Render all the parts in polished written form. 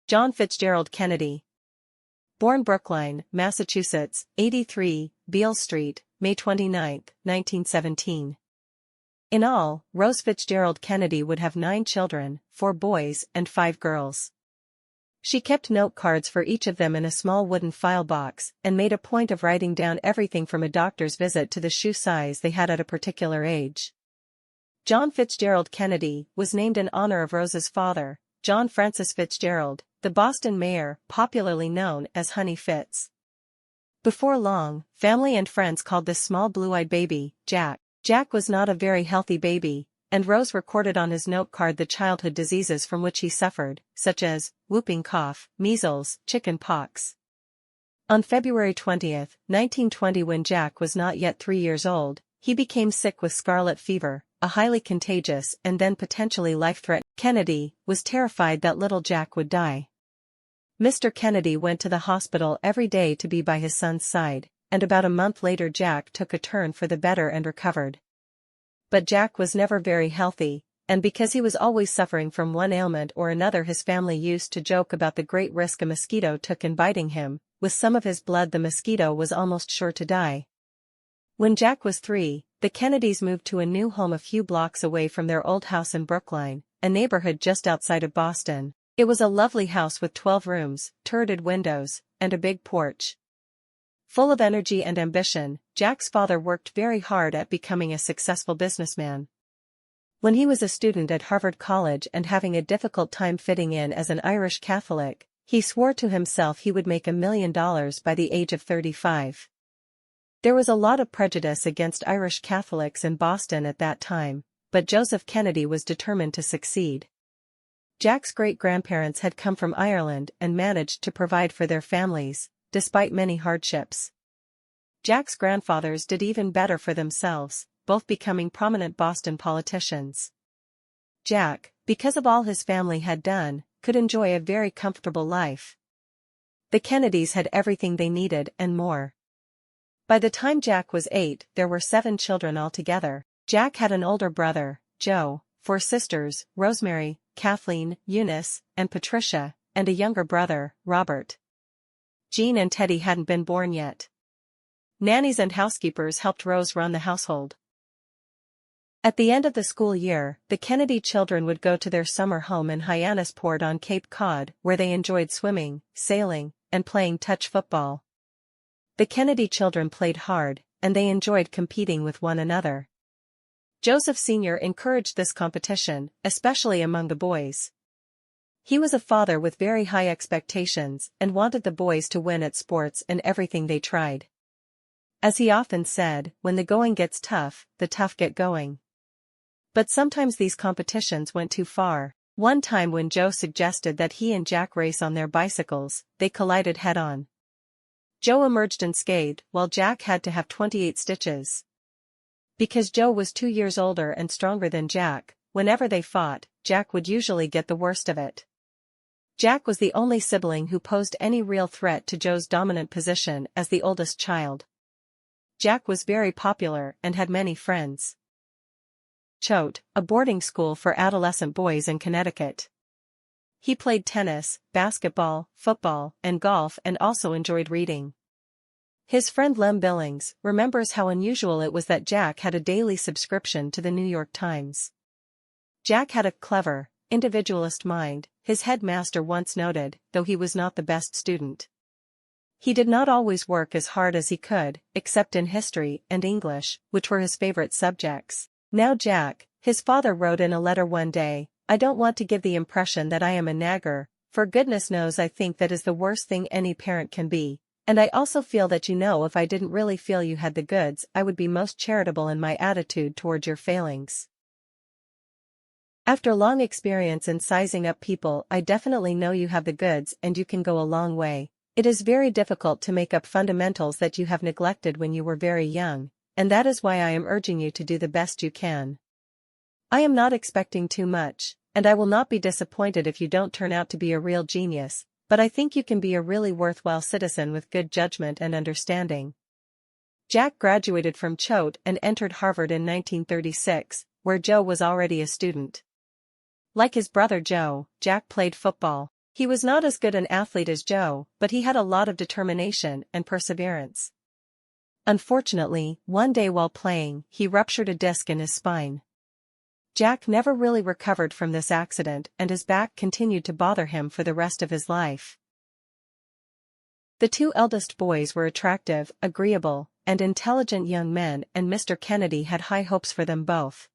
John Fitzgerald Kennedy. Born Brookline, Massachusetts, 83, Beale Street, May 29, 1917. In all, Rose Fitzgerald Kennedy would have 9 children, 4 boys and 5 girls. She kept note cards for each of them in a small wooden file box and made a point of writing down everything from a doctor's visit to the shoe size they had at a particular age. John Fitzgerald Kennedy was named in honor of Rose's father, John Francis Fitzgerald, the Boston mayor, popularly known as Honey Fitz. Before long, family and friends called this small blue-eyed baby, Jack. Jack was not a very healthy baby, and Rose recorded on his note card the childhood diseases from which he suffered, such as whooping cough, measles, chicken pox. On February 20, 1920, when Jack was not yet 3 years old, he became sick with scarlet fever, a highly contagious and then potentially life-threatening. Kennedy was terrified that little Jack would die. Mr. Kennedy went to the hospital every day to be by his son's side, and about a month later Jack took a turn for the better and recovered. But Jack was never very healthy, and because he was always suffering from one ailment or another, his family used to joke about the great risk a mosquito took in biting him. With some of his blood, the mosquito was almost sure to die. When Jack was 3, the Kennedys moved to a new home a few blocks away from their old house in Brookline, a neighborhood just outside of Boston. It was a lovely house with 12 rooms, turreted windows, and a big porch. Full of energy and ambition, Jack's father worked very hard at becoming a successful businessman. When he was a student at Harvard College and having a difficult time fitting in as an Irish Catholic, he swore to himself he would make $1 million by the age of 35. There was a lot of prejudice against Irish Catholics in Boston at that time, but Joseph Kennedy was determined to succeed. Jack's great-grandparents had come from Ireland and managed to provide for their families, despite many hardships. Jack's grandfathers did even better for themselves, both becoming prominent Boston politicians. Jack, because of all his family had done, could enjoy a very comfortable life. The Kennedys had everything they needed and more. By the time Jack was 8, there were 7 children altogether. Jack had an older brother, Joe, 4 sisters, Rosemary, Kathleen, Eunice, and Patricia, and a younger brother, Robert. Jean and Teddy hadn't been born yet. Nannies and housekeepers helped Rose run the household. At the end of the school year, the Kennedy children would go to their summer home in Hyannisport on Cape Cod, where they enjoyed swimming, sailing, and playing touch football. The Kennedy children played hard, and they enjoyed competing with one another. Joseph Sr. encouraged this competition, especially among the boys. He was a father with very high expectations and wanted the boys to win at sports and everything they tried. As he often said, when the going gets tough, the tough get going. But sometimes these competitions went too far. One time when Joe suggested that he and Jack race on their bicycles, they collided head-on. Joe emerged unscathed, while Jack had to have 28 stitches. Because Joe was 2 years older and stronger than Jack, whenever they fought, Jack would usually get the worst of it. Jack was the only sibling who posed any real threat to Joe's dominant position as the oldest child. Jack was very popular and had many friends. Choate, a boarding school for adolescent boys in Connecticut. He played tennis, basketball, football, and golf, and also enjoyed reading. His friend Lem Billings remembers how unusual it was that Jack had a daily subscription to the New York Times. Jack had a clever, individualist mind, his headmaster once noted, though he was not the best student. He did not always work as hard as he could, except in history and English, which were his favorite subjects. Now Jack, his father wrote in a letter one day, "I don't want to give the impression that I am a nagger, for goodness knows I think that is the worst thing any parent can be. And I also feel that if I didn't really feel you had the goods, I would be most charitable in my attitude toward your failings. After long experience in sizing up people, I definitely know you have the goods and you can go a long way. It is very difficult to make up fundamentals that you have neglected when you were very young, and that is why I am urging you to do the best you can. I am not expecting too much, and I will not be disappointed if you don't turn out to be a real genius, but I think you can be a really worthwhile citizen with good judgment and understanding." Jack graduated from Choate and entered Harvard in 1936, where Joe was already a student. Like his brother Joe, Jack played football. He was not as good an athlete as Joe, but he had a lot of determination and perseverance. Unfortunately, one day while playing, he ruptured a disc in his spine. Jack never really recovered from this accident and his back continued to bother him for the rest of his life. The two eldest boys were attractive, agreeable, and intelligent young men, and Mr. Kennedy had high hopes for them both.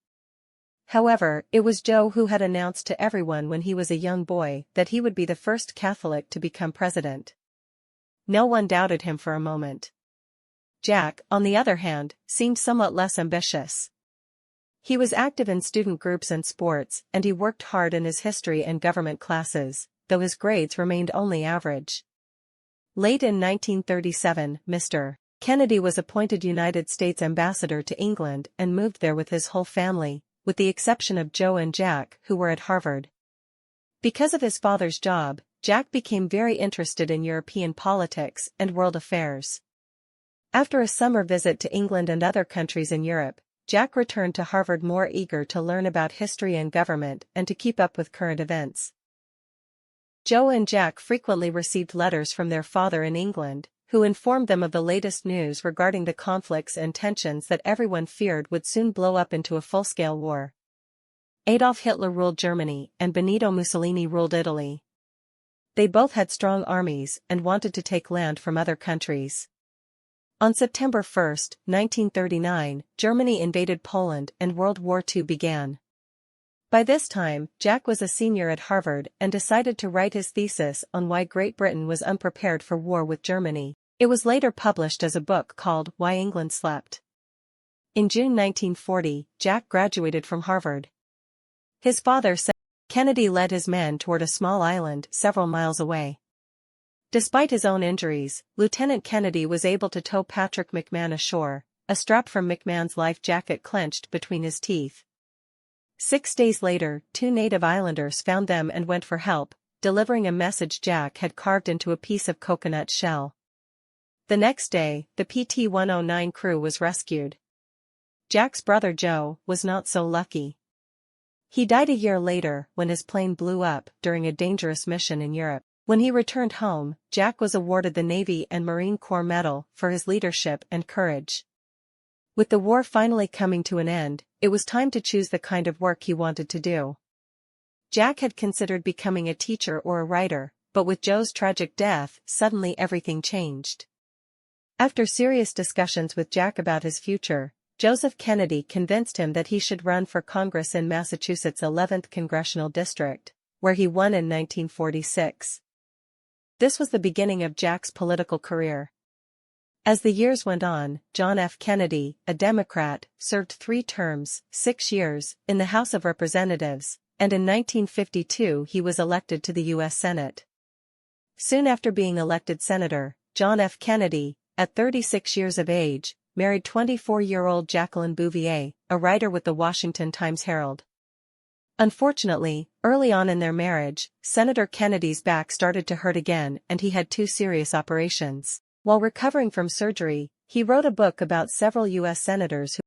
However, it was Joe who had announced to everyone when he was a young boy that he would be the first Catholic to become president. No one doubted him for a moment. Jack, on the other hand, seemed somewhat less ambitious. He was active in student groups and sports, and he worked hard in his history and government classes, though his grades remained only average. Late in 1937, Mr. Kennedy was appointed United States ambassador to England and moved there with his whole family, with the exception of Joe and Jack, who were at Harvard. Because of his father's job, Jack became very interested in European politics and world affairs. After a summer visit to England and other countries in Europe, Jack returned to Harvard more eager to learn about history and government and to keep up with current events. Joe and Jack frequently received letters from their father in England, who informed them of the latest news regarding the conflicts and tensions that everyone feared would soon blow up into a full-scale war. Adolf Hitler ruled Germany and Benito Mussolini ruled Italy. They both had strong armies and wanted to take land from other countries. On September 1, 1939, Germany invaded Poland and World War II began. By this time, Jack was a senior at Harvard and decided to write his thesis on why Great Britain was unprepared for war with Germany. It was later published as a book called Why England Slept. In June 1940, Jack graduated from Harvard. His father said Kennedy led his men toward a small island several miles away. Despite his own injuries, Lieutenant Kennedy was able to tow Patrick McMahon ashore, a strap from McMahon's life jacket clenched between his teeth. 6 days later, 2 native islanders found them and went for help, delivering a message Jack had carved into a piece of coconut shell. The next day, the PT-109 crew was rescued. Jack's brother Joe was not so lucky. He died a year later when his plane blew up during a dangerous mission in Europe. When he returned home, Jack was awarded the Navy and Marine Corps Medal for his leadership and courage. With the war finally coming to an end, it was time to choose the kind of work he wanted to do. Jack had considered becoming a teacher or a writer, but with Joe's tragic death, suddenly everything changed. After serious discussions with Jack about his future, Joseph Kennedy convinced him that he should run for Congress in Massachusetts' 11th Congressional District, where he won in 1946. This was the beginning of Jack's political career. As the years went on, John F. Kennedy, a Democrat, served 3 terms, 6 years, in the House of Representatives, and in 1952 he was elected to the U.S. Senate. Soon after being elected senator, John F. Kennedy, at 36 years of age, married 24-year-old Jacqueline Bouvier, a writer with the Washington Times-Herald. Unfortunately, early on in their marriage, Senator Kennedy's back started to hurt again and he had 2 serious operations. While recovering from surgery, he wrote a book about several U.S. senators who.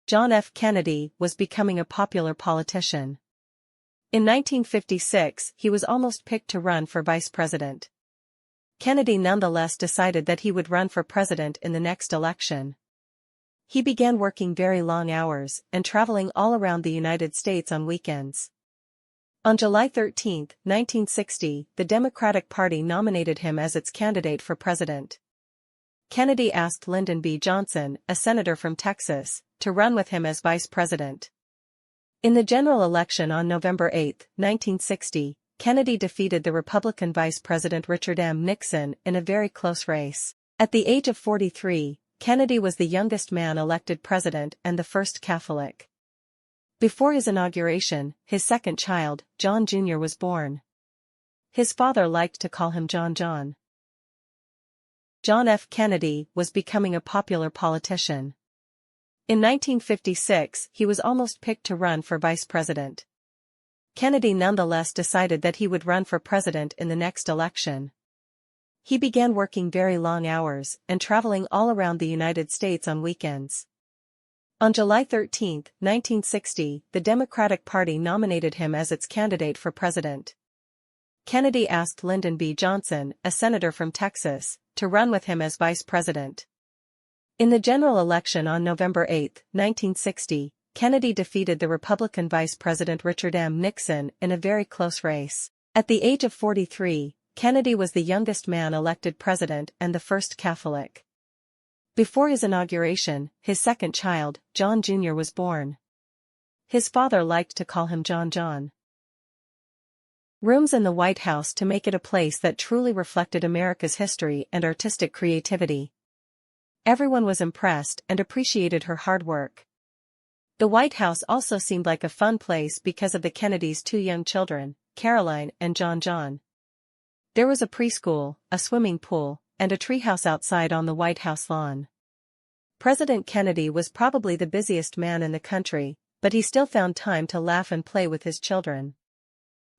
John F. Kennedy was becoming a popular politician. In 1956, he was almost picked to run for vice president. Kennedy nonetheless decided that he would run for president in the next election. He began working very long hours and traveling all around the United States on weekends. On July 13, 1960, the Democratic Party nominated him as its candidate for president. Kennedy asked Lyndon B. Johnson, a senator from Texas, to run with him as vice president. In the general election on November 8, 1960, Kennedy defeated the Republican Vice President Richard M. Nixon in a very close race. At the age of 43, Kennedy was the youngest man elected president and the first Catholic. Before his inauguration, his second child, John Jr., was born. His father liked to call him John John. John F. Kennedy was becoming a popular politician. In 1956, he was almost picked to run for vice president. Kennedy nonetheless decided that he would run for president in the next election. He began working very long hours and traveling all around the United States on weekends. On July 13, 1960, the Democratic Party nominated him as its candidate for president. Kennedy asked Lyndon B. Johnson, a senator from Texas, to run with him as vice president. In the general election on November 8, 1960, Kennedy defeated the Republican Vice President Richard M. Nixon in a very close race. At the age of 43, Kennedy was the youngest man elected president and the first Catholic. Before his inauguration, his second child, John Jr., was born. His father liked to call him John. Rooms in the White House to make it a place that truly reflected America's history and artistic creativity. Everyone was impressed and appreciated her hard work. The White House also seemed like a fun place because of the Kennedys' two young children, Caroline and John. There was a preschool, a swimming pool, and a treehouse outside on the White House lawn. President Kennedy was probably the busiest man in the country, but he still found time to laugh and play with his children.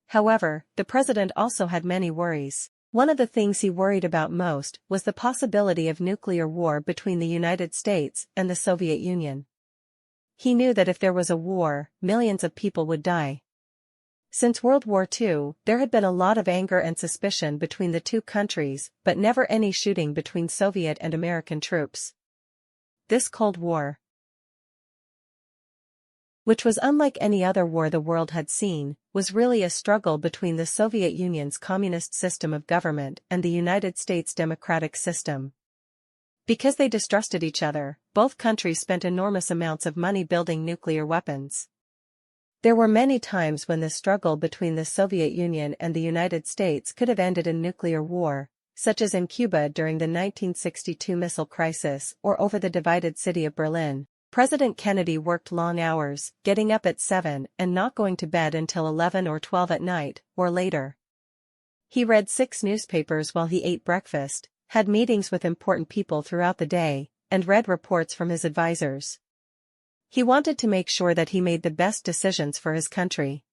However, the president also had many worries. One of the things he worried about most was the possibility of nuclear war between the United States and the Soviet Union. He knew that if there was a war, millions of people would die. Since World War II, there had been a lot of anger and suspicion between the two countries, but never any shooting between Soviet and American troops. This Cold War, which was unlike any other war the world had seen, was really a struggle between the Soviet Union's communist system of government and the United States' democratic system. Because they distrusted each other, both countries spent enormous amounts of money building nuclear weapons. There were many times when the struggle between the Soviet Union and the United States could have ended in nuclear war, such as in Cuba during the 1962 missile crisis or over the divided city of Berlin. President Kennedy worked long hours, getting up at 7 and not going to bed until 11 or 12 at night, or later. He read 6 newspapers while he ate breakfast, had meetings with important people throughout the day, and read reports from his advisors. He wanted to make sure that he made the best decisions for his country.